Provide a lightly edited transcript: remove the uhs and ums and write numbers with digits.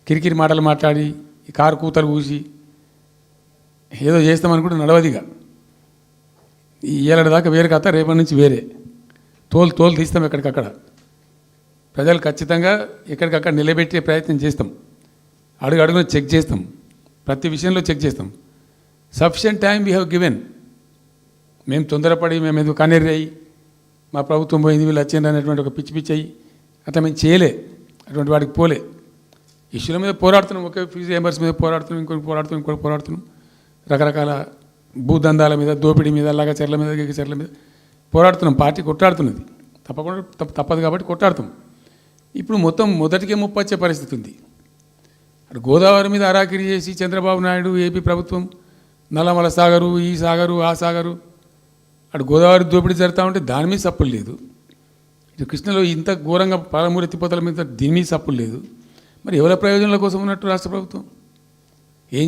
కిరికిరి మాటలు మాట్లాడి ఈ కారు కూతలు కూసి ఏదో చేస్తామనుకుంటే నడవదిగా. ఈ ఏళ్ళ దాకా వేరే కథ, రేపటి నుంచి వేరే తోలు తీస్తాం ఎక్కడికక్కడ. ప్రజలు ఖచ్చితంగా ఎక్కడికక్కడ నిలబెట్టే ప్రయత్నం చేస్తాం. అడుగున చెక్ చేస్తాం, ప్రతి విషయంలో చెక్ చేస్తాం. Sufficient time we have given. మేము తొందరపడి మేము ఎందుకు కన్నెర్రి అయ్యి మా ప్రభుత్వం పోయింది వీళ్ళు వచ్చిండ్రు అనేటువంటి ఒక పిచ్చి అయ్యి అట్లా మేము చేయలే, అటువంటి వాడికి పోలే. ఇష్యూల మీద పోరాడుతున్నాం, ఒకే ఫీజు రియంబర్స్ మీద పోరాడుతున్నాం, ఇంకోటి పోరాడుతున్నాం, రకరకాల భూదందాల మీద, దోపిడీ మీద, చెర్ల మీద పోరాడుతున్నాం. పార్టీ కొట్లాడుతున్నది, తప్పకుండా తప్పదు కాబట్టి కొట్లాడుతాం. ఇప్పుడు మొత్తం మొదటికే ముప్పొచ్చే పరిస్థితి ఉంది. అటు గోదావరి మీద అరాకిరి చేసి చంద్రబాబు నాయుడు, ఏపీ ప్రభుత్వం నల్లమల సాగరు, ఈ సాగరు, ఆ సాగరు, అటు గోదావరి దోపిడీ జరుగుతూ ఉంటే దాని మీద సప్పులు లేదు. ఇటు కృష్ణలో ఇంత ఘోరంగా పాలమూరు ఎత్తిపోతల మీద దీని మీద సప్పులు లేదు. మరి ఎవరి ప్రయోజనాల కోసం ఉన్నట్టు రాష్ట్ర ప్రభుత్వం ఏం